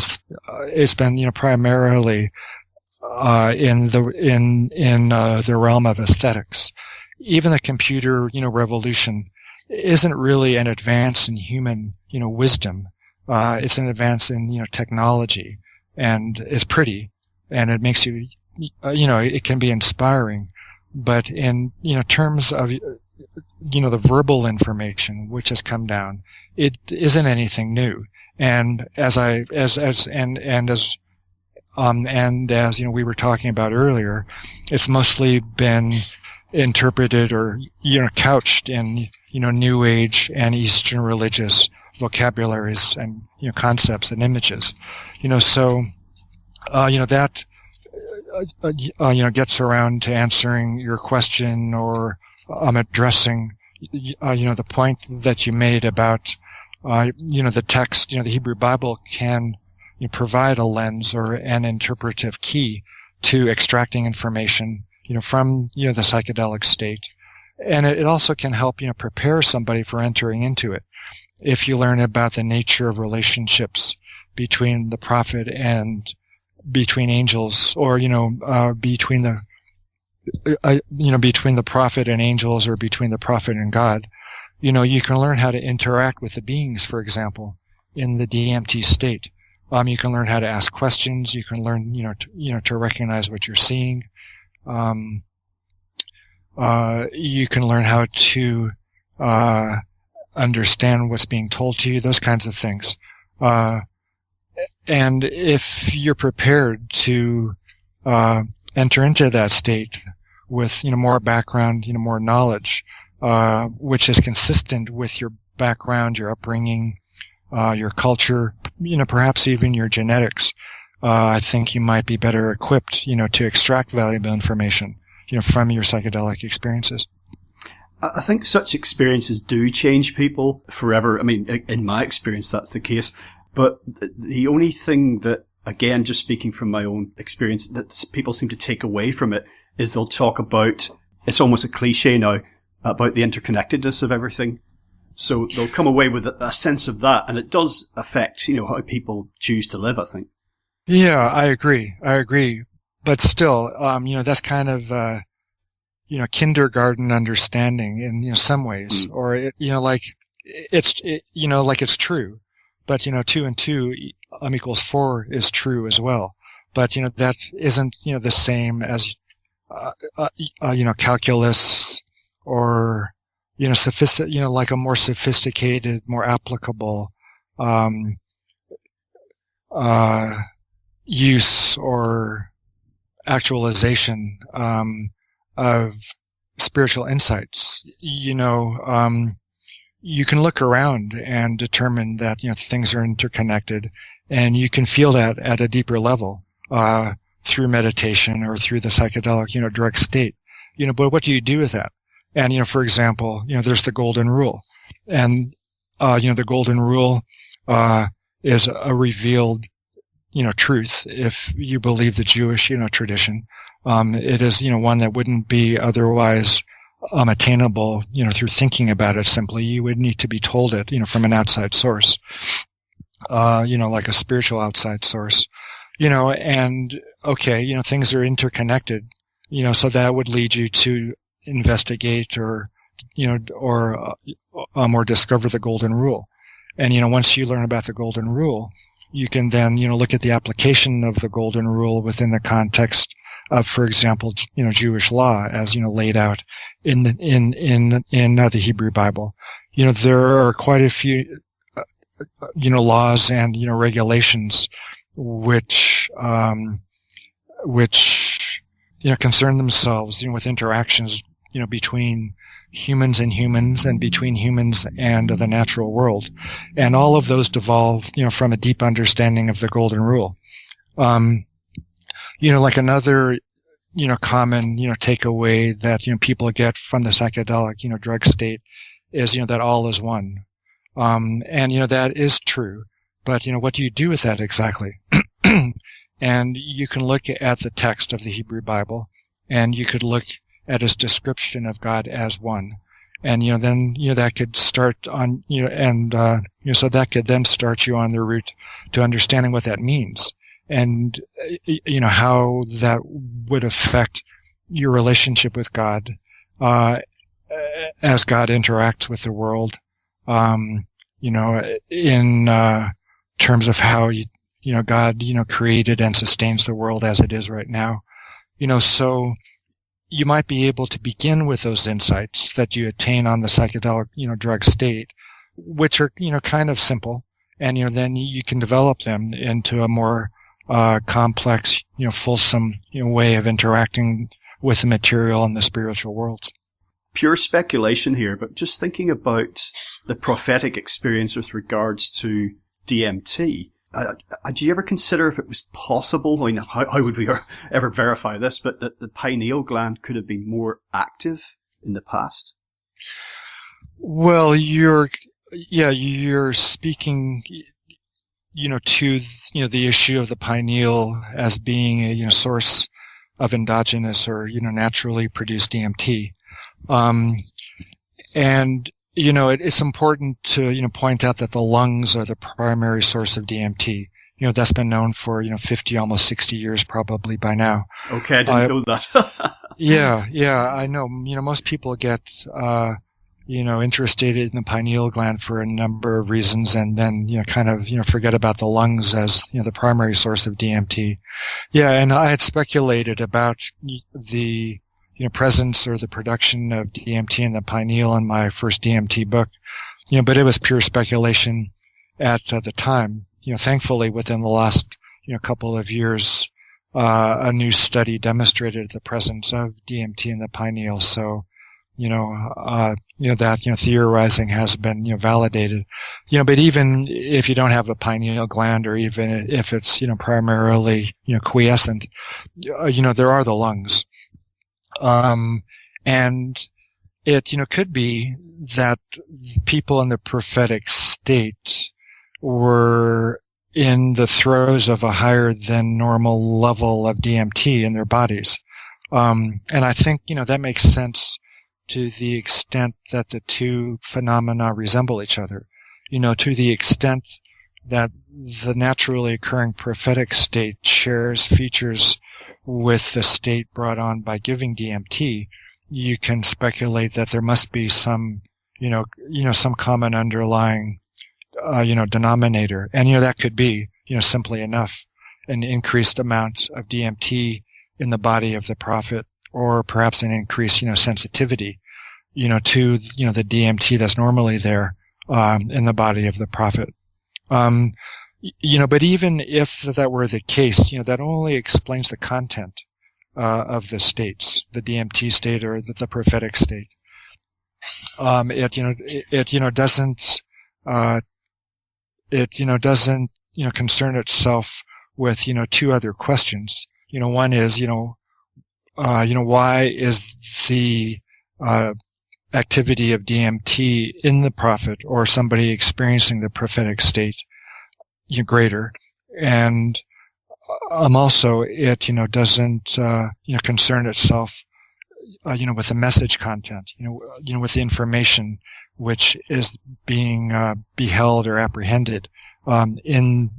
Speaker 3: the realm of aesthetics. Even the computer, revolution isn't really an advance in human, wisdom. It's an advance in, technology, and it's pretty, and it makes you, it can be inspiring. But in, terms of, the verbal information which has come down, it isn't anything new. And as we were talking about earlier, it's mostly been interpreted or, couched in, New Age and Eastern religious vocabularies and, concepts and images. So, that, gets around to answering your question, or, addressing, the point that you made about, the text, the Hebrew Bible can provide a lens or an interpretive key to extracting information, from, the psychedelic state. And it also can help, prepare somebody for entering into it. If you learn about the nature of relationships between the prophet and between angels, or, between the, between the prophet and angels, or between the prophet and God, you can learn how to interact with the beings, for example, in the DMT state. You can learn how to ask questions. You can learn, to recognize what you're seeing. You can learn how to, understand what's being told to you, those kinds of things. And if you're prepared to, enter into that state with, more background, more knowledge, which is consistent with your background, your upbringing, your culture, perhaps even your genetics, I think you might be better equipped, to extract valuable information, from your psychedelic experiences.
Speaker 2: I think such experiences do change people forever. I mean, in my experience, that's the case. But the only thing that, again, just speaking from my own experience, that people seem to take away from it is they'll talk about, it's almost a cliche now, about the interconnectedness of everything. So they'll come away with a sense of that, and it does affect, how people choose to live, I think.
Speaker 3: Yeah, I agree. But still, that's kind of, kindergarten understanding in, some ways, or, like it's true. But, 2 and 2 equals 4 is true as well. But, that isn't, the same as, calculus, or, like a more sophisticated, more applicable, use or actualization, of spiritual insights. You can look around and determine that, things are interconnected, and you can feel that at a deeper level, through meditation or through the psychedelic, direct state. But what do you do with that? And, for example, there's the golden rule. And, the golden rule, is a revealed, truth. If you believe the Jewish, tradition, it is, one that wouldn't be otherwise, attainable, through thinking about it simply. You would need to be told it, from an outside source, like a spiritual outside source, and okay, things are interconnected, so that would lead you to investigate or, or discover the golden rule. And, once you learn about the golden rule, you can then, look at the application of the golden rule within the context of, for example, Jewish law as, laid out in the Hebrew Bible. There are quite a few, laws and, regulations which concern themselves, with interactions, between humans and between humans and the natural world. And all of those devolve, from a deep understanding of the golden rule. Like another, common, takeaway that, people get from the psychedelic, drug state is, that all is one. And, that is true. But, what do you do with that exactly? And you can look at the text of the Hebrew Bible, and you could look at his description of God as one. And, then, that could start on, so that could then start you on the route to understanding what that means. And, how that would affect your relationship with God, as God interacts with the world, in, terms of how, God, created and sustains the world as it is right now. So you might be able to begin with those insights that you attain on the psychedelic, drug state, which are, kind of simple. And, then you can develop them into a more, complex, fulsome, way of interacting with the material and the spiritual worlds.
Speaker 2: Pure speculation here, but just thinking about the prophetic experience with regards to DMT, did you ever consider if it was possible, I mean, how would we ever verify this, but that the pineal gland could have been more active in the past?
Speaker 3: Well, you're speaking, to, the issue of the pineal as being a, source of endogenous or, naturally produced DMT. And, it's important to, point out that the lungs are the primary source of DMT. That's been known for, 50, almost 60 years probably by now.
Speaker 2: Okay, I didn't know that.
Speaker 3: Yeah, I know. Most people get, interested in the pineal gland for a number of reasons and then, kind of, forget about the lungs as, the primary source of DMT. Yeah, and I had speculated about the, presence or the production of DMT in the pineal in my first DMT book, but it was pure speculation at the time. Thankfully within the last, couple of years, a new study demonstrated the presence of DMT in the pineal. So, that, theorizing has been, validated. But even if you don't have a pineal gland or even if it's, primarily, quiescent, there are the lungs. And it, could be that people in the prophetic state were in the throes of a higher than normal level of DMT in their bodies. And I think, that makes sense to the extent that the two phenomena resemble each other. To the extent that the naturally occurring prophetic state shares features with the state brought on by giving DMT, you can speculate that there must be some, some common underlying, denominator. And, that could be, simply enough, an increased amount of DMT in the body of the prophet, or perhaps an increased, sensitivity, to, the DMT that's normally there, in the body of the prophet. But even if that were the case, that only explains the content, of the states, the DMT state or the prophetic state. It doesn't, concern itself with, two other questions. One is, why is the, activity of DMT in the prophet or somebody experiencing the prophetic state greater? And also it doesn't concern itself with the message content, with the information which is being beheld or apprehended in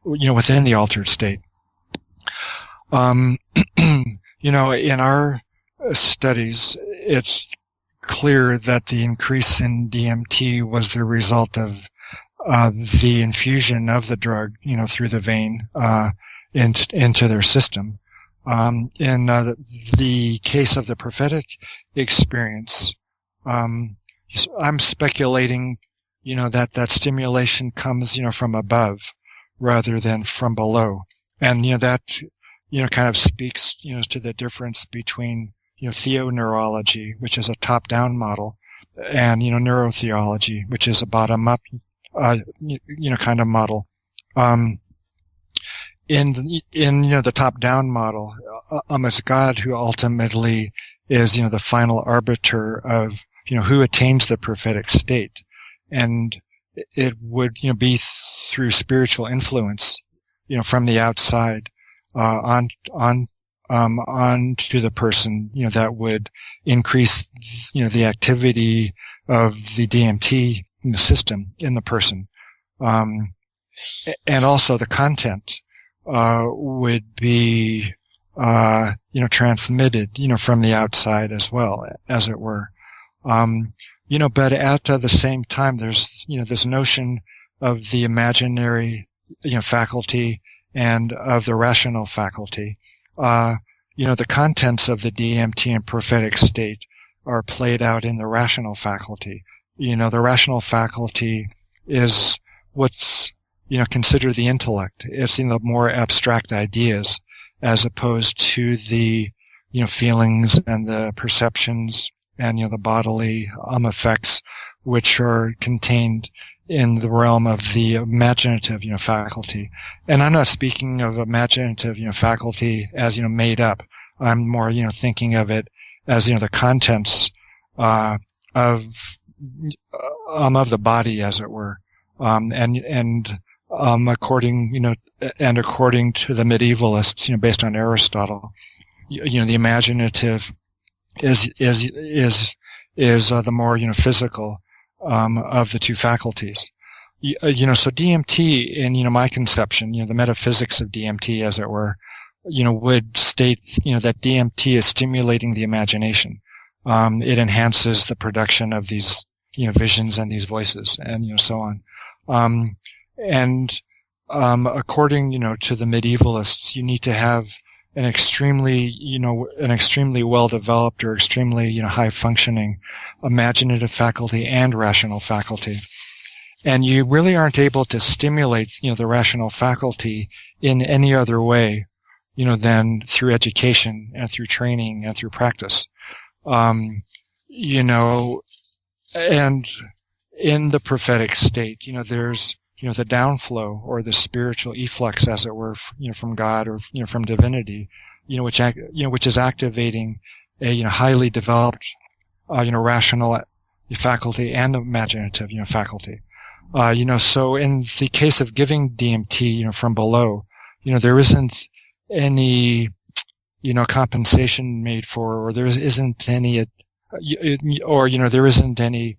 Speaker 3: within the altered state. In our studies, it's clear that the increase in DMT was the result of the infusion of the drug, through the vein into their system. In the case of the prophetic experience, I'm speculating, that stimulation comes, from above rather than from below. And, that, kind of speaks, to the difference between, theoneurology, which is a top-down model, and, neurotheology, which is a bottom-up, kind of model. In the top-down model, it's God who ultimately is, the final arbiter of, who attains the prophetic state. And it would, be through spiritual influence, from the outside, on to the person, that would increase, the activity of the DMT system in the person. And also the content, would be, transmitted, from the outside as well, as it were. But at the same time, there's, this notion of the imaginary, faculty and of the rational faculty. The contents of the DMT and prophetic state are played out in the rational faculty. The rational faculty is what's, considered the intellect. It's in the more abstract ideas as opposed to the, feelings and the perceptions and, the bodily effects which are contained in the realm of the imaginative, faculty. And I'm not speaking of imaginative, faculty as, made up. I'm more, thinking of it as, the contents, of the body, as it were. According to the medievalists, based on Aristotle, the imaginative is the more, physical, of the two faculties. So DMT in, my conception, the metaphysics of DMT, as it were, would state, that DMT is stimulating the imagination. It enhances the production of these, visions and these voices and, so on. According, to the medievalists, you need to have an extremely well-developed or extremely, high-functioning imaginative faculty and rational faculty. And you really aren't able to stimulate, the rational faculty in any other way, than through education and through training and through practice. And in the prophetic state, there's, the downflow or the spiritual efflux, as it were, from God or, from divinity, which is activating a, highly developed, rational faculty and imaginative, faculty. So in the case of giving DMT, from below, there isn't any, compensation made for, or there isn't any, there isn't any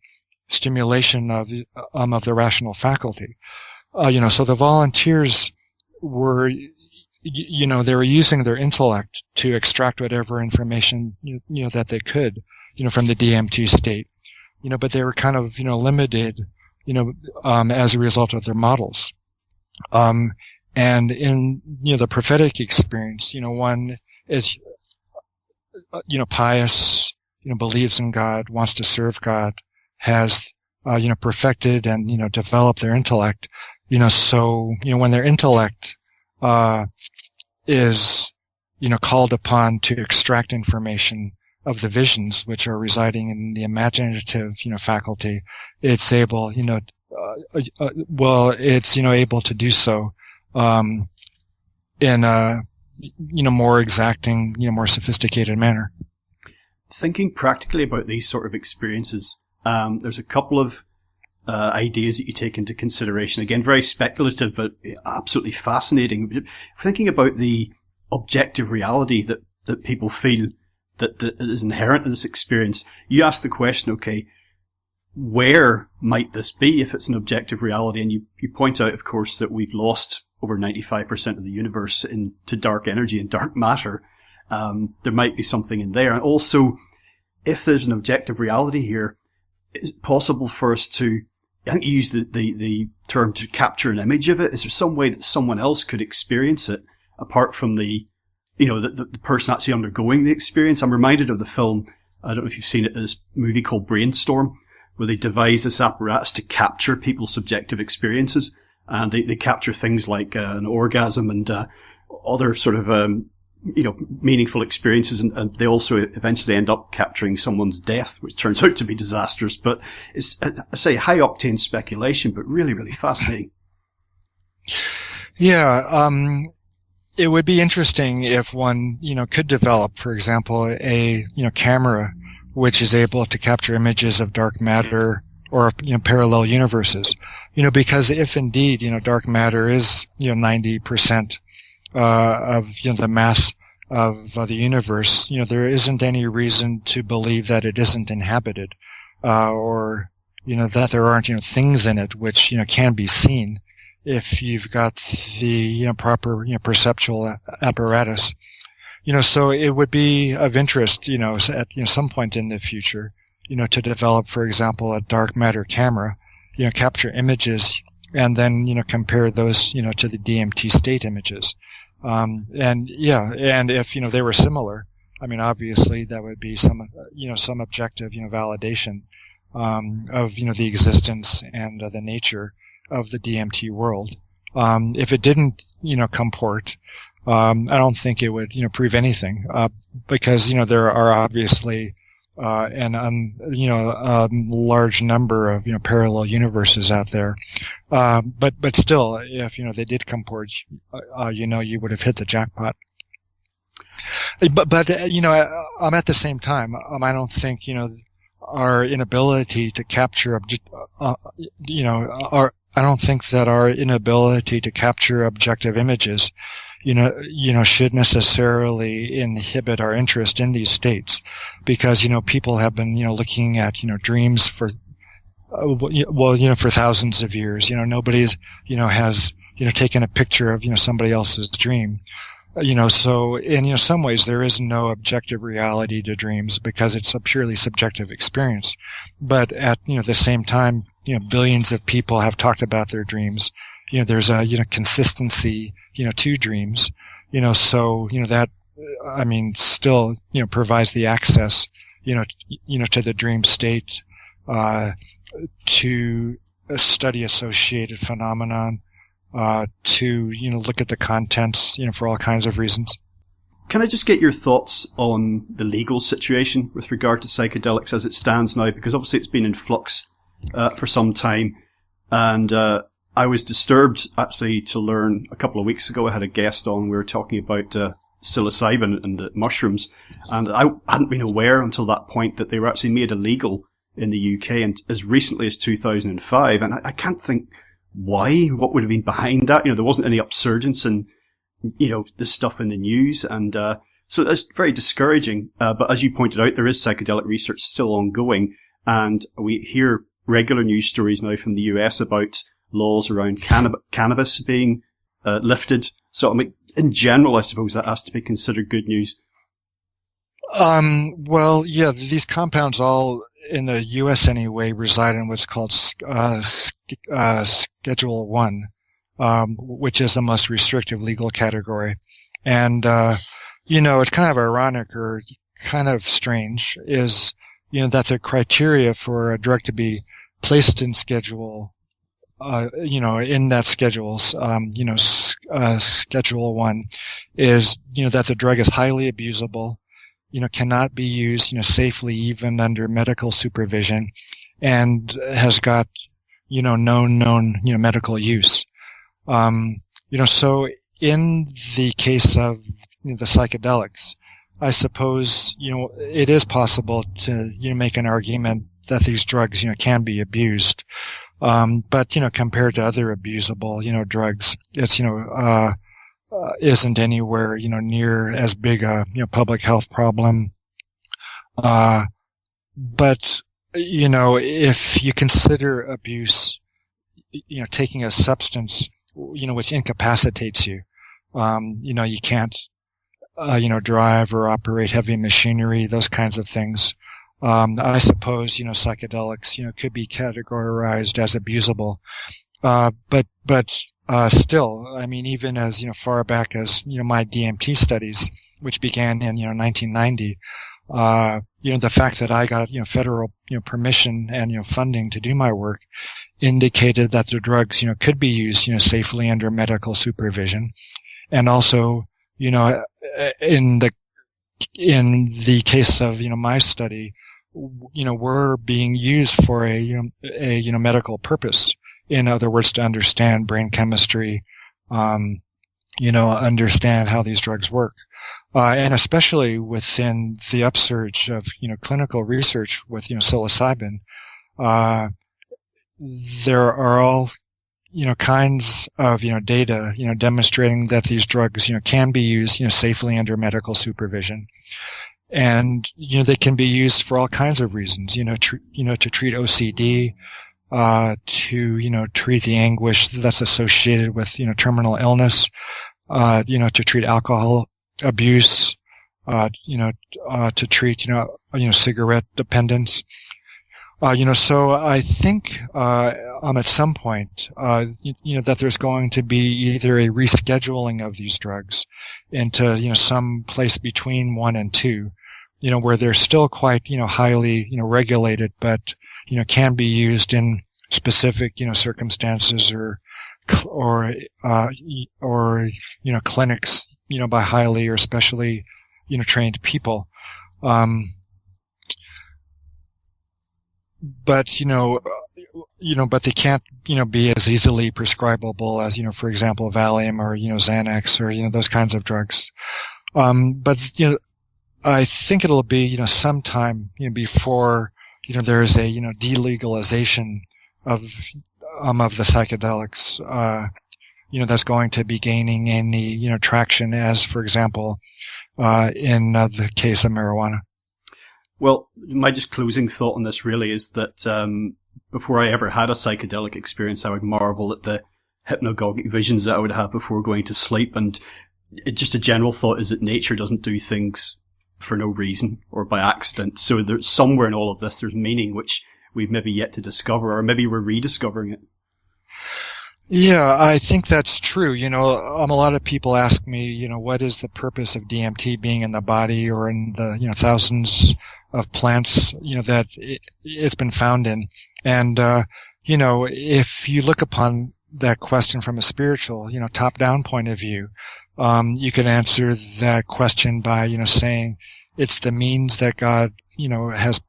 Speaker 3: stimulation of the rational faculty. So the volunteers were, they were using their intellect to extract whatever information, that they could, from the DMT state, but they were kind of, limited, as a result of their models. And in, the prophetic experience, one is, pious, believes in God, wants to serve God, has, perfected and, developed their intellect, so, when their intellect, is, called upon to extract information of the visions which are residing in the imaginative, faculty, it's able, it's, able to do so, in a, more exacting, more sophisticated manner.
Speaker 2: Thinking practically about these sort of experiences, there's a couple of ideas that you take into consideration. Again, very speculative, but absolutely fascinating. Thinking about the objective reality that people feel that is inherent in this experience, you ask the question, okay, where might this be if it's an objective reality? And you point out, of course, that we've lost over 95% of the universe into dark energy and dark matter. There might be something in there. And also, if there's an objective reality here, is it possible for us to, I think you used the term to capture an image of it. Is there some way that someone else could experience it apart from the person actually undergoing the experience? I'm reminded of the film, I don't know if you've seen it, this movie called Brainstorm, where they devise this apparatus to capture people's subjective experiences. And they capture things like an orgasm and other sort of meaningful experiences, and they also eventually end up capturing someone's death, which turns out to be disastrous. But it's, I say, high octane speculation, but really, really fascinating.
Speaker 3: Yeah, it would be interesting if one, could develop, for example, a, camera which is able to capture images of dark matter or, parallel universes. Because if indeed, dark matter is, 90%, of, the mass of the universe, there isn't any reason to believe that it isn't inhabited, or, that there aren't, things in it which, can be seen if you've got the, proper, perceptual apparatus. So it would be of interest, at, some point in the future, to develop, for example, a dark matter camera, capture images and then, compare those, to the DMT state images. And if, they were similar, I mean, obviously that would be some objective, validation, of, the existence and the nature of the DMT world. If it didn't, comport, I don't think it would, prove anything, because, there are obviously, a large number of, parallel universes out there. But still, if, they did comport, you would have hit the jackpot. But at the same time, I don't think, our inability to capture I don't think that our inability to capture objective images, should necessarily inhibit our interest in these states, because, people have been, looking at, dreams for, for thousands of years. Nobody's, has, taken a picture of, somebody else's dream. So in, some ways there is no objective reality to dreams because it's a purely subjective experience. But at, the same time, billions of people have talked about their dreams. There's a, consistency, to dreams, so, that, still, provides the access, to the dream state, to study associated phenomenon, to, look at the contents, for all kinds of reasons.
Speaker 2: Can I just get your thoughts on the legal situation with regard to psychedelics as it stands now? Because obviously it's been in flux for some time. And I was disturbed actually to learn a couple of weeks ago, I had a guest on, we were talking about psilocybin and mushrooms. And I hadn't been aware until that point that they were actually made illegal in the UK and as recently as 2005. And I can't think why, what would have been behind that. There wasn't any upsurgence in, this stuff in the news. And so that's very discouraging. But as you pointed out, there is psychedelic research still ongoing. And we hear regular news stories now from the US about laws around cannabis being lifted. So, in general, I suppose that has to be considered good news.
Speaker 3: Well, yeah, these compounds all, in the U.S. anyway, reside in what's called Schedule 1, which is the most restrictive legal category. And, it's kind of ironic or kind of strange is, that the criteria for a drug to be placed in Schedule, in that schedules, Schedule 1 is, that the drug is highly abusable, cannot be used, safely even under medical supervision, and has got, known, medical use. So in the case of the psychedelics, I suppose, it is possible to, make an argument that these drugs, can be abused. But, compared to other abusable, drugs, it's, isn't anywhere, near as big a, public health problem. But, if you consider abuse, taking a substance, which incapacitates you, you can't, drive or operate heavy machinery, those kinds of things. I suppose, psychedelics, could be categorized as abusable. But still, I mean, even as, far back as, my DMT studies, which began in, 1990, the fact that I got, federal, permission and, funding to do my work indicated that the drugs, could be used, safely under medical supervision. And also, in the case of, my study, were being used for a medical purpose. In other words, to understand brain chemistry, understand how these drugs work. And especially within the upsurge of, clinical research with, psilocybin, there are all, kinds of, data, demonstrating that these drugs, can be used, safely under medical supervision. And, they can be used for all kinds of reasons, to treat OCD, to, treat the anguish that's associated with, terminal illness, to treat alcohol abuse, to treat, cigarette dependence. So I think, at some point, that there's going to be either a rescheduling of these drugs into, some place between 1 and 2, where they're still quite, highly, regulated, but, can be used in specific, circumstances or clinics, by highly or specially, trained people. But but they can't, be as easily prescribable as, for example, Valium or, Xanax or, those kinds of drugs. But, I think it'll be, sometime, before, there's a, delegalization of the psychedelics, that's going to be gaining any, traction as, for example, in the case of marijuana.
Speaker 2: Well, my just closing thought on this really is that before I ever had a psychedelic experience, I would marvel at the hypnagogic visions that I would have before going to sleep. And just a general thought is that nature doesn't do things for no reason or by accident. So there's somewhere in all of this, there's meaning which we've maybe yet to discover, or maybe we're rediscovering it.
Speaker 3: Yeah, I think that's true. A lot of people ask me, what is the purpose of DMT being in the body or in the, thousands of plants, that it's been found in. And, if you look upon that question from a spiritual, top-down point of view, you can answer that question by, saying it's the means that God, has,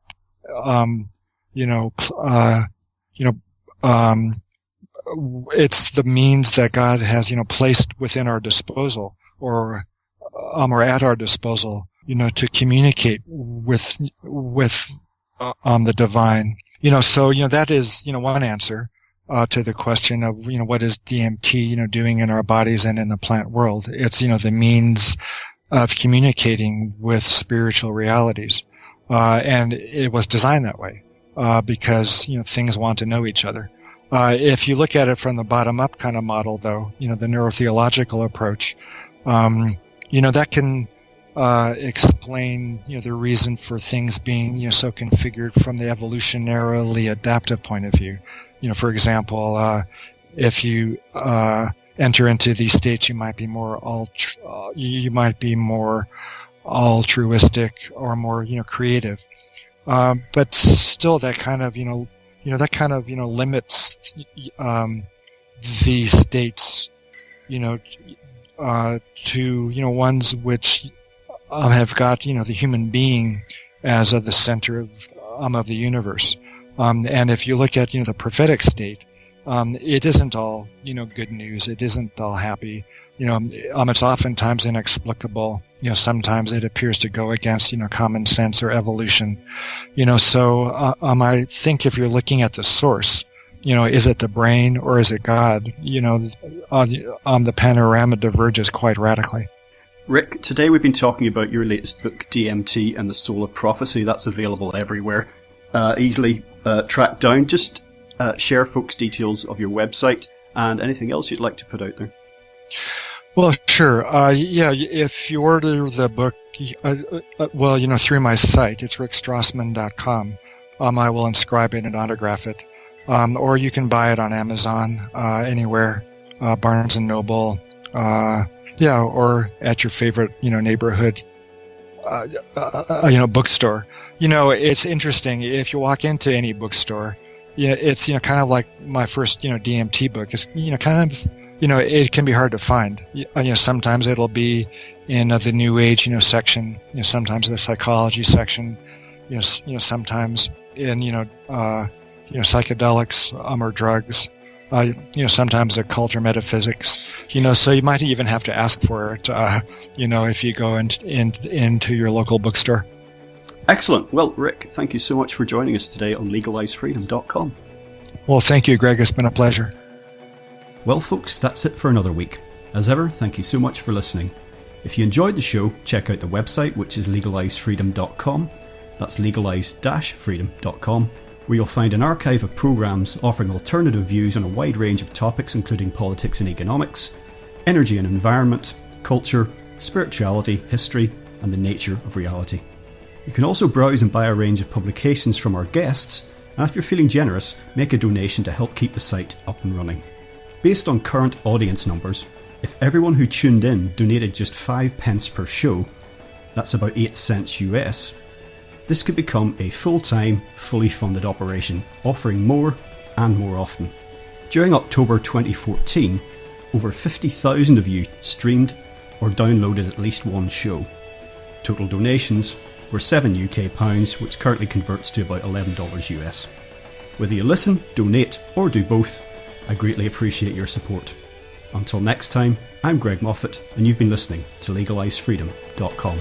Speaker 3: it's the means that God has, placed within our disposal or at our disposal, to communicate with the divine. So, that is, one answer, to the question of, what is DMT, doing in our bodies and in the plant world. It's, the means of communicating with spiritual realities. And it was designed that way, because, things want to know each other. If you look at it from the bottom-up kind of model, though, the neurotheological approach, that can explain, the reason for things being, so configured from the evolutionarily adaptive point of view. For example, if you enter into these states, you might be more altruistic or more, creative. But still, that kind of, limits the states, to, ones which have got, the human being as the center of the universe. And if you look at, the prophetic state, it isn't all, good news. It isn't all happy. It's oftentimes inexplicable. Sometimes it appears to go against, common sense or evolution. So, I think if you're looking at the source, is it the brain or is it God? The panorama diverges quite radically.
Speaker 2: Rick, today we've been talking about your latest book, DMT and the Soul of Prophecy. That's available everywhere. Easily tracked down. Just share folks' details of your website and anything else you'd like to put out there.
Speaker 3: Well, sure. Yeah, if you order the book, through my site, it's rickstrassman.com. I will inscribe it and autograph it. Or you can buy it on Amazon, anywhere, Barnes and Noble, or at your favorite, neighborhood, bookstore. It's interesting. If you walk into any bookstore, it's, kind of like my first, DMT book. It's, kind of, it can be hard to find. Sometimes it'll be in the New Age, section, sometimes the psychology section, sometimes in, psychedelics, or drugs, sometimes occult or metaphysics, so you might even have to ask for it, if you go into your local bookstore.
Speaker 2: Excellent. Well, Rick, thank you so much for joining us today on legalizefreedom.com.
Speaker 3: Well, thank you, Greg. It's been a pleasure.
Speaker 2: Well, folks, that's it for another week. As ever, thank you so much for listening. If you enjoyed the show, check out the website, which is legalizefreedom.com. That's legalize-freedom.com, where you'll find an archive of programs offering alternative views on a wide range of topics, including politics and economics, energy and environment, culture, spirituality, history, and the nature of reality. You can also browse and buy a range of publications from our guests, and if you're feeling generous, make a donation to help keep the site up and running. Based on current audience numbers, if everyone who tuned in donated just 5 pence per show, that's about 8 cents US, this could become a full-time, fully funded operation, offering more and more often. During October 2014, over 50,000 of you streamed or downloaded at least one show. Total donations were £7 UK, which currently converts to about $11 US. Whether you listen, donate, or do both, I greatly appreciate your support. Until next time, I'm Greg Moffat, and you've been listening to legalizefreedom.com.